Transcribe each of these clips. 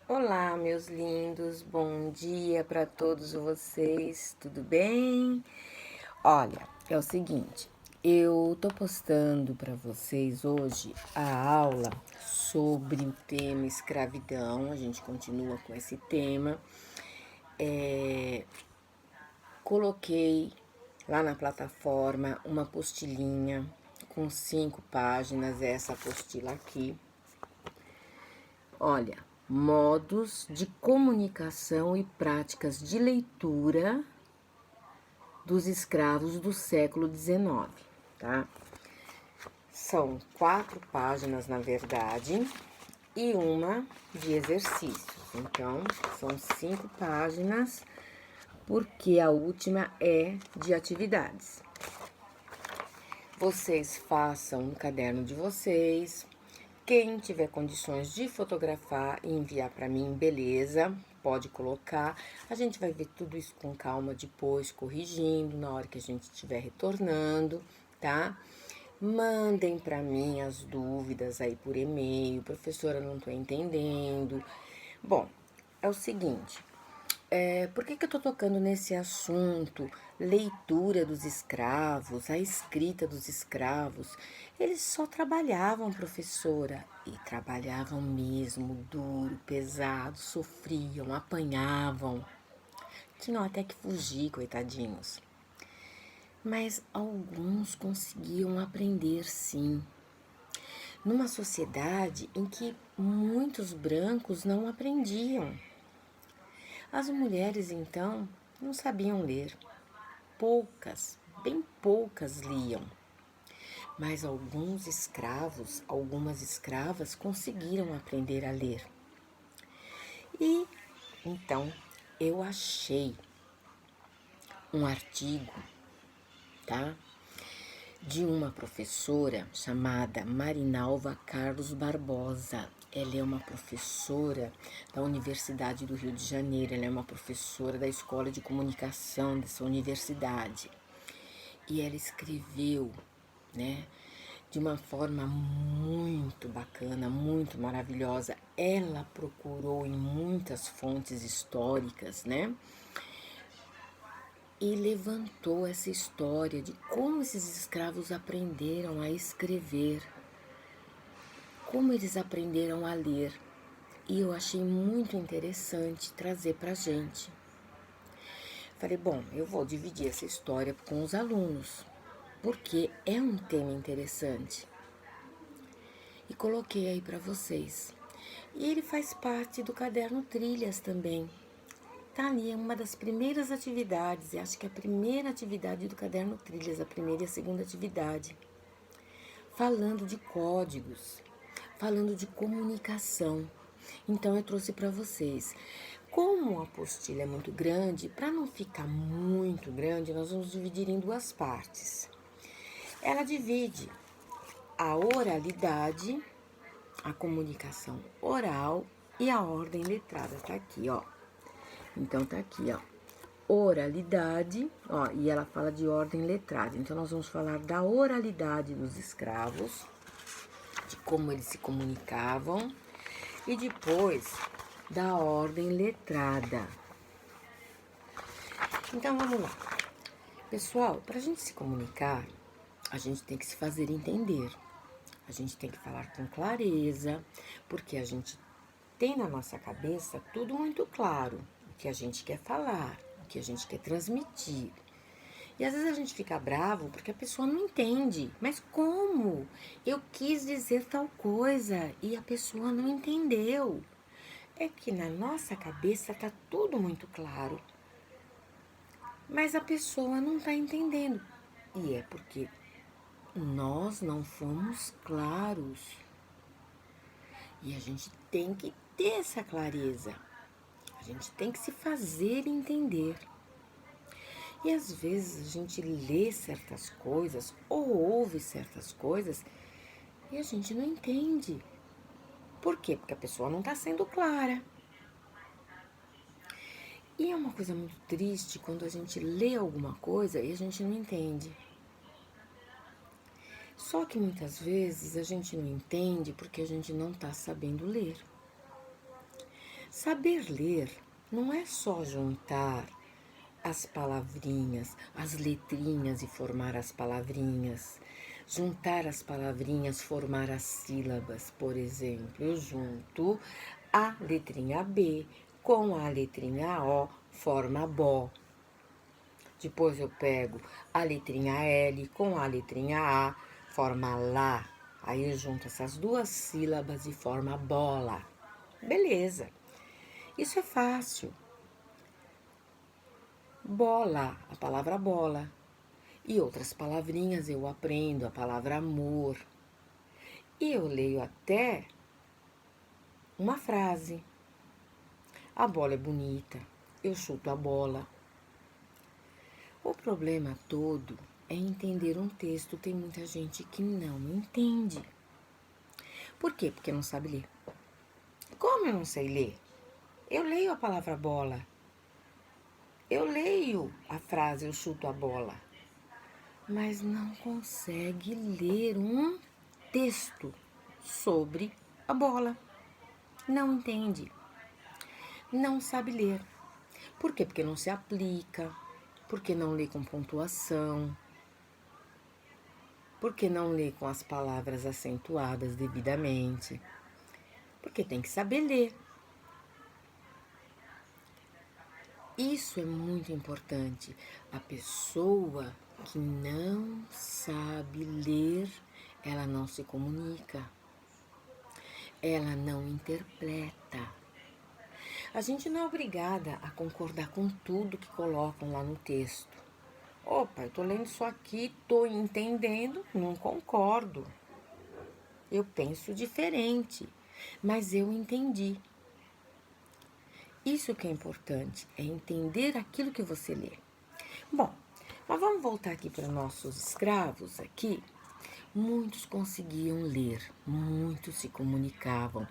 Olá, meus lindos, bom dia para todos vocês, tudo bem? Olha, é o seguinte, eu tô postando para vocês hoje a aula sobre o tema escravidão, a gente continua com esse tema. Coloquei lá na plataforma uma apostilinha com 5 páginas, essa apostila aqui. Olha, modos de comunicação e práticas de leitura dos escravos do século XIX, tá? São 4 páginas, na verdade, e uma de exercícios. Então, são 5 páginas, porque a última é de atividades. Vocês façam no caderno de vocês. Quem tiver condições de fotografar e enviar para mim, beleza, pode colocar. A gente vai ver tudo isso com calma depois, corrigindo na hora que a gente estiver retornando, tá? Mandem para mim as dúvidas aí por e-mail, professora, não tô entendendo. Bom, é o seguinte, por que eu tô tocando nesse assunto? Leitura dos escravos, a escrita dos escravos. Eles só trabalhavam, professora, e trabalhavam mesmo, duro, pesado, sofriam, apanhavam. Tinham até que fugir, coitadinhos. Mas alguns conseguiam aprender, sim. Numa sociedade em que muitos brancos não aprendiam. As mulheres, então, não sabiam ler. Poucas, bem poucas liam. Mas alguns escravos, algumas escravas conseguiram aprender a ler. E então eu achei um artigo, tá? De uma professora chamada Marinalva Carlos Barbosa. Ela é uma professora da Universidade do Rio de Janeiro, ela é uma professora da Escola de Comunicação dessa universidade. E ela escreveu, né, de uma forma muito bacana, muito maravilhosa. Ela procurou em muitas fontes históricas, né, e levantou essa história de como esses escravos aprenderam a escrever, como eles aprenderam a ler. E eu achei muito interessante trazer pra gente. Falei, bom, eu vou dividir essa história com os alunos, porque é um tema interessante. E coloquei aí para vocês. E ele faz parte do caderno Trilhas também. Tá ali, é uma das primeiras atividades, acho que é a primeira atividade do caderno Trilhas, a primeira e a segunda atividade. Falando de códigos, falando de comunicação. Então eu trouxe para vocês. Como a apostila é muito grande, para não ficar muito grande, nós vamos dividir em 2 partes. Ela divide a oralidade, a comunicação oral e a ordem letrada. Tá aqui, ó. Então tá aqui, ó. Oralidade, ó, e ela fala de ordem letrada. Então nós vamos falar da oralidade dos escravos, de como eles se comunicavam e depois da ordem letrada. Então vamos lá. Pessoal, para a gente se comunicar, a gente tem que se fazer entender. A gente tem que falar com clareza, porque a gente tem na nossa cabeça tudo muito claro, o que a gente quer falar, o que a gente quer transmitir. E às vezes a gente fica bravo porque a pessoa não entende. Mas como? Eu quis dizer tal coisa e a pessoa não entendeu. É que na nossa cabeça tá tudo muito claro, mas a pessoa não tá entendendo. E é porque nós não fomos claros. E a gente tem que ter essa clareza. A gente tem que se fazer entender. E às vezes a gente lê certas coisas ou ouve certas coisas e a gente não entende. Por quê? Porque a pessoa não está sendo clara. E é uma coisa muito triste quando a gente lê alguma coisa e a gente não entende. Só que muitas vezes a gente não entende porque a gente não está sabendo ler. Saber ler não é só juntar as palavrinhas, as letrinhas e formar as palavrinhas. Juntar as palavrinhas, formar as sílabas, por exemplo. Eu junto a letrinha B com a letrinha O, forma bó. Depois eu pego a letrinha L com a letrinha A, forma lá. Aí eu junto essas duas sílabas e forma bola. Beleza. Isso é fácil. Bola, a palavra bola. E outras palavrinhas eu aprendo, a palavra amor. E eu leio até uma frase. A bola é bonita, eu chuto a bola. O problema todo é entender um texto. Tem muita gente que não entende. Por quê? Porque não sabe ler. Como eu não sei ler? Eu leio a palavra bola. Eu leio a frase, eu chuto a bola. Mas não consegue ler um texto sobre a bola. Não entende. Não sabe ler. Por quê? Porque não se aplica. Porque não lê com pontuação. Porque não lê com as palavras acentuadas devidamente. Porque tem que saber ler. Isso é muito importante. A pessoa que não sabe ler, ela não se comunica. Ela não interpreta. A gente não é obrigada a concordar com tudo que colocam lá no texto. Opa, eu tô lendo isso aqui, tô entendendo, não concordo. Eu penso diferente, mas eu entendi. Isso que é importante, é entender aquilo que você lê. Bom, mas vamos voltar aqui para nossos escravos aqui. Muitos conseguiam ler, muitos se comunicavam,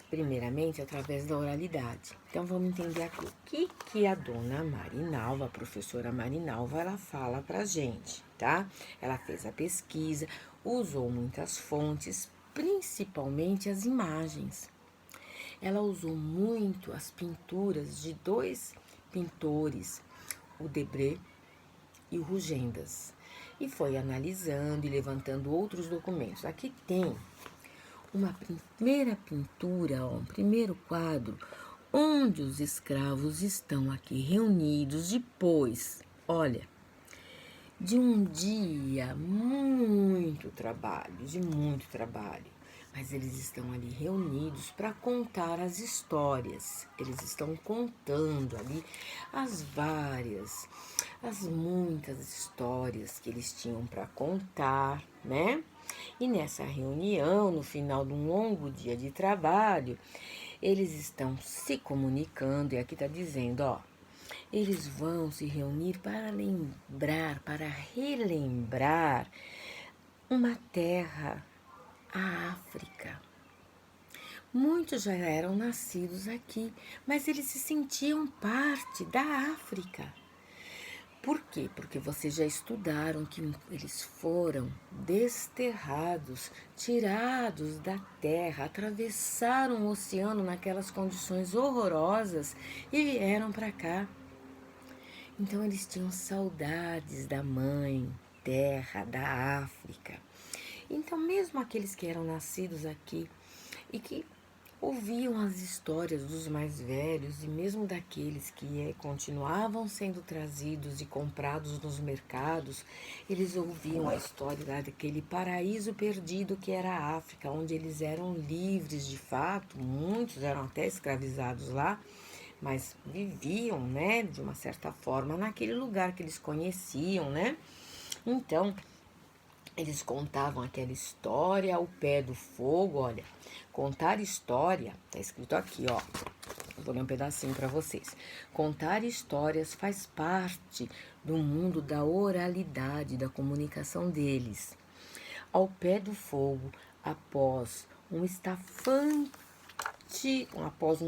primeiramente através da oralidade. Então vamos entender aqui o que a dona Marinalva, a professora Marinalva, ela fala pra gente, tá? Ela fez a pesquisa, usou muitas fontes, principalmente as imagens. Ela usou muito as pinturas de dois pintores, o Debré e o Rugendas, e foi analisando e levantando outros documentos. Aqui tem uma primeira pintura, ó, um primeiro quadro, onde os escravos estão aqui reunidos depois, olha, de um dia de muito trabalho. Mas eles estão ali reunidos para contar as histórias. Eles estão contando ali as muitas histórias que eles tinham para contar, né? E nessa reunião, no final de um longo dia de trabalho, eles estão se comunicando, e aqui está dizendo, ó, eles vão se reunir para lembrar, para relembrar uma terra, a África. Muitos já eram nascidos aqui, mas eles se sentiam parte da África. Por quê? Porque vocês já estudaram que eles foram desterrados, tirados da terra, atravessaram o oceano naquelas condições horrorosas e vieram para cá. Então eles tinham saudades da mãe terra, da África. Então, mesmo aqueles que eram nascidos aqui e que ouviam as histórias dos mais velhos e mesmo daqueles que continuavam sendo trazidos e comprados nos mercados, eles ouviam a história daquele paraíso perdido que era a África, onde eles eram livres de fato, muitos eram até escravizados lá, mas viviam, né, de uma certa forma naquele lugar que eles conheciam, né? Então, eles contavam aquela história ao pé do fogo, olha. Contar história, tá escrito aqui, ó. Vou ler um pedacinho para vocês. Contar histórias faz parte do mundo da oralidade, da comunicação deles. Ao pé do fogo, após um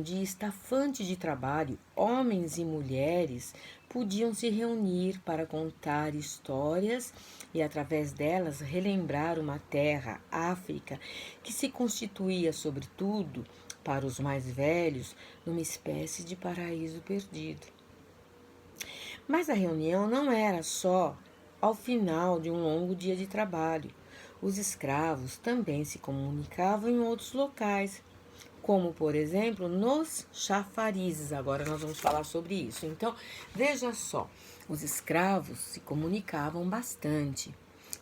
dia estafante de trabalho, homens e mulheres podiam se reunir para contar histórias e, através delas, relembrar uma terra, África, que se constituía, sobretudo, para os mais velhos, numa espécie de paraíso perdido. Mas a reunião não era só ao final de um longo dia de trabalho. Os escravos também se comunicavam em outros locais, como, por exemplo, nos chafarizes. Agora nós vamos falar sobre isso. Então, veja só, os escravos se comunicavam bastante,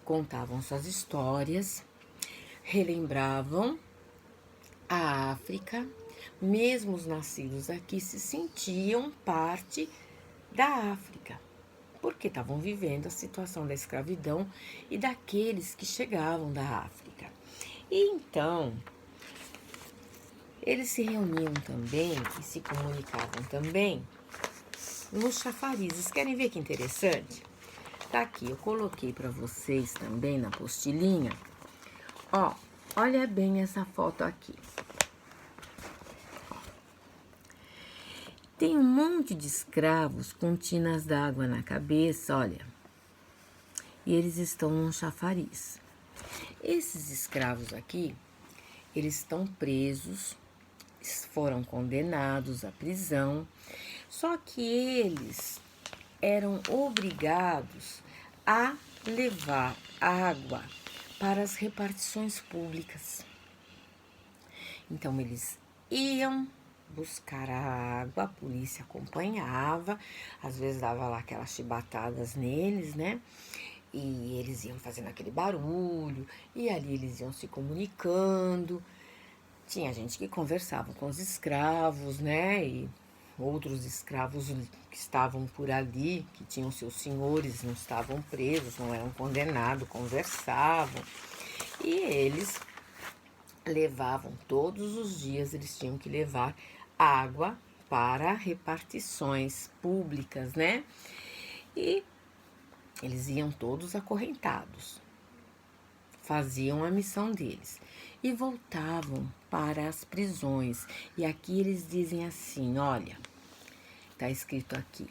contavam suas histórias, relembravam a África. Mesmo os nascidos aqui se sentiam parte da África, porque estavam vivendo a situação da escravidão e daqueles que chegavam da África. E então, eles se reuniam também e se comunicavam também nos chafarizes. Querem ver que interessante? Tá aqui, eu coloquei para vocês também na apostilinha. Ó, olha bem essa foto aqui. Tem um monte de escravos com tinas d'água na cabeça, olha. E eles estão num chafariz. Esses escravos aqui, eles estão presos, foram condenados à prisão, só que eles eram obrigados a levar água para as repartições públicas. Então, eles iam buscar a água, a polícia acompanhava, às vezes dava lá aquelas chibatadas neles, né? E eles iam fazendo aquele barulho, e ali eles iam se comunicando. Tinha gente que conversava com os escravos, né? E outros escravos que estavam por ali, que tinham seus senhores, não estavam presos, não eram condenados, conversavam. E eles levavam todos os dias, eles tinham que levar água para repartições públicas, né? E eles iam todos acorrentados, faziam a missão deles e voltavam para as prisões. E aqui eles dizem assim, olha, tá escrito aqui,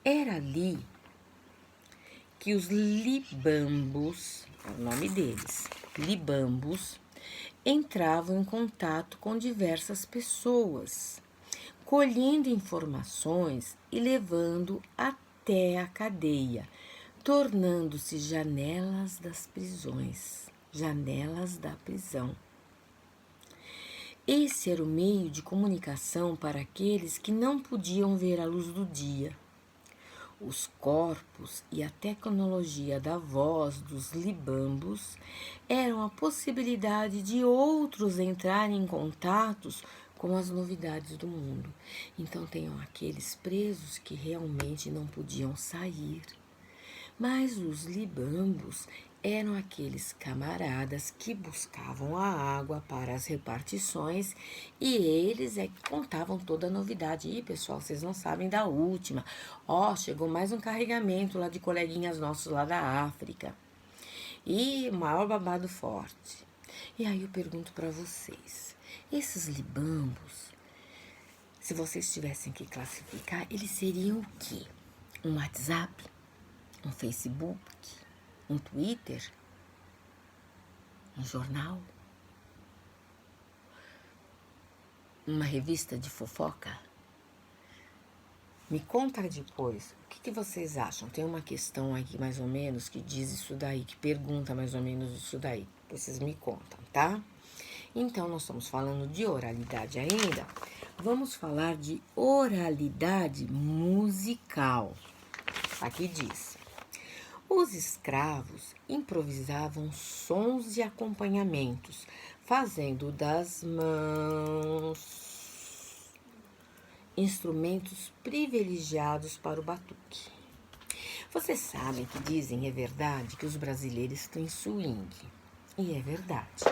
era ali que os libambos, é o nome deles, libambos, entravam em contato com diversas pessoas, colhendo informações e levando até a cadeia, tornando-se janelas das prisões, janelas da prisão. Esse era o meio de comunicação para aqueles que não podiam ver a luz do dia. Os corpos e a tecnologia da voz dos libambos eram a possibilidade de outros entrarem em contatos com as novidades do mundo. Então, tem aqueles presos que realmente não podiam sair. Mas os libambos eram aqueles camaradas que buscavam a água para as repartições e eles é que contavam toda a novidade. E pessoal, vocês não sabem da última. Ó, chegou mais um carregamento lá de coleguinhas nossos lá da África. E o maior babado forte. E aí eu pergunto para vocês, esses libambos, se vocês tivessem que classificar, eles seriam o quê? Um WhatsApp? Um Facebook? Um Twitter? Um jornal? Uma revista de fofoca? Me conta depois, o que vocês acham? Tem uma questão aqui mais ou menos que diz isso daí, que pergunta mais ou menos isso daí. Depois vocês me contam, tá? Então, nós estamos falando de oralidade ainda. Vamos falar de oralidade musical. Aqui diz: os escravos improvisavam sons e acompanhamentos, fazendo das mãos instrumentos privilegiados para o batuque. Vocês sabem que dizem, é verdade, que os brasileiros têm swing. E é verdade.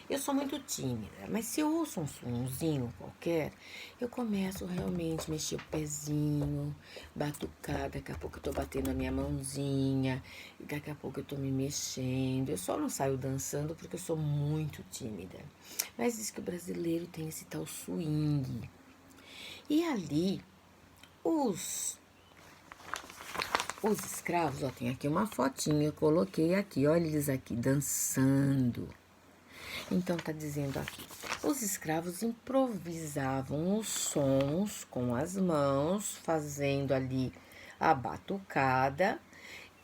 Eu sou muito tímida, mas se eu ouço um sonzinho qualquer, eu começo realmente a mexer o pezinho, batucar, daqui a pouco eu tô batendo a minha mãozinha, e daqui a pouco eu tô me mexendo. Eu só não saio dançando porque eu sou muito tímida. Mas diz que o brasileiro tem esse tal swing. E ali, os Os escravos, ó, tem aqui uma fotinha, eu coloquei aqui, olha eles aqui dançando. Então, tá dizendo aqui, os escravos improvisavam os sons com as mãos, fazendo ali a batucada,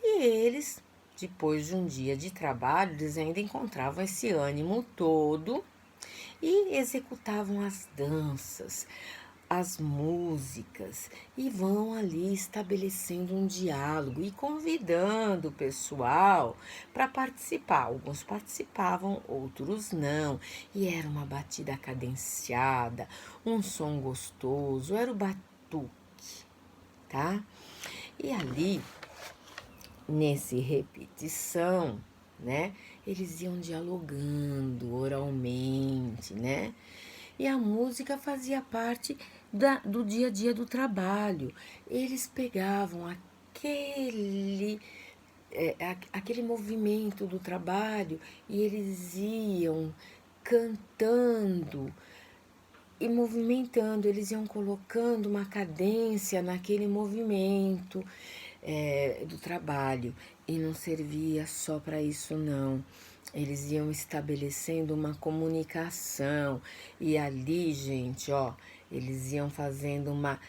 e eles, depois de um dia de trabalho, eles ainda encontravam esse ânimo todo e executavam as danças, as músicas, e vão ali estabelecendo um diálogo e convidando o pessoal para participar. Alguns participavam, outros não, e era uma batida cadenciada, um som gostoso, era o batuque, tá? E ali, nesse repetição, né, eles iam dialogando oralmente, né? E a música fazia parte do dia a dia do trabalho. Eles pegavam aquele movimento do trabalho e eles iam cantando e movimentando, eles iam colocando uma cadência naquele movimento do trabalho. E não servia só para isso, não. Eles iam estabelecendo uma comunicação. E ali, gente, ó, eles iam fazendo uma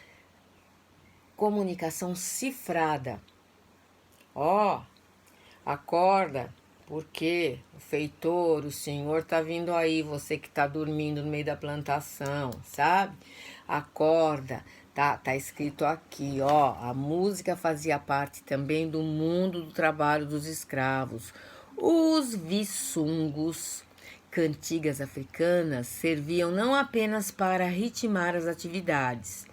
comunicação cifrada. Ó, acorda, porque o feitor, o senhor tá vindo aí, você que tá dormindo no meio da plantação, sabe? Acorda, tá escrito aqui, ó, a música fazia parte também do mundo do trabalho dos escravos. Os viçungos, cantigas africanas, serviam não apenas para ritmar as atividades,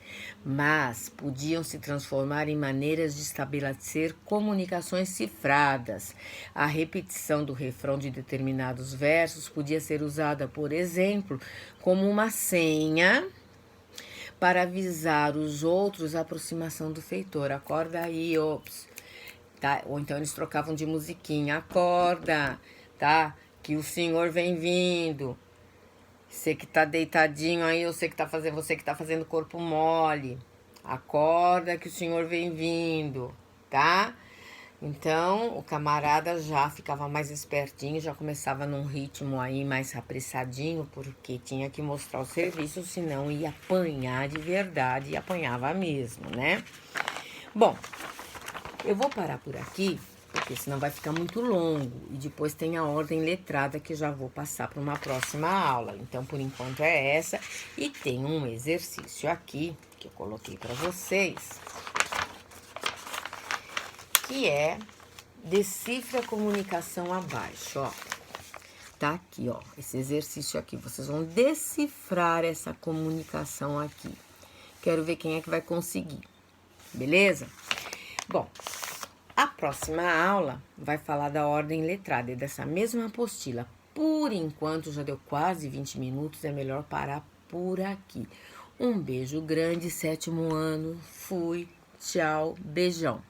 mas podiam se transformar em maneiras de estabelecer comunicações cifradas. A repetição do refrão de determinados versos podia ser usada, por exemplo, como uma senha para avisar os outros a aproximação do feitor. Acorda aí, ops. Tá? Ou então eles trocavam de musiquinha. Acorda, tá? Que o senhor vem vindo. Você que tá deitadinho aí, você que tá fazendo corpo mole. Acorda que o senhor vem vindo, tá? Então, o camarada já ficava mais espertinho, já começava num ritmo aí mais apressadinho, porque tinha que mostrar o serviço, senão ia apanhar de verdade, e apanhava mesmo, né? Bom, eu vou parar por aqui, porque senão vai ficar muito longo. E depois tem a ordem letrada que eu já vou passar para uma próxima aula. Então, por enquanto é essa. E tem um exercício aqui, que eu coloquei para vocês, que é decifre a comunicação abaixo, ó. Tá aqui, ó, esse exercício aqui. Vocês vão decifrar essa comunicação aqui. Quero ver quem é que vai conseguir, beleza? Bom, a próxima aula vai falar da ordem letrada e dessa mesma apostila. Por enquanto, já deu quase 20 minutos, é melhor parar por aqui. Um beijo grande, 7º ano. Fui, tchau, beijão.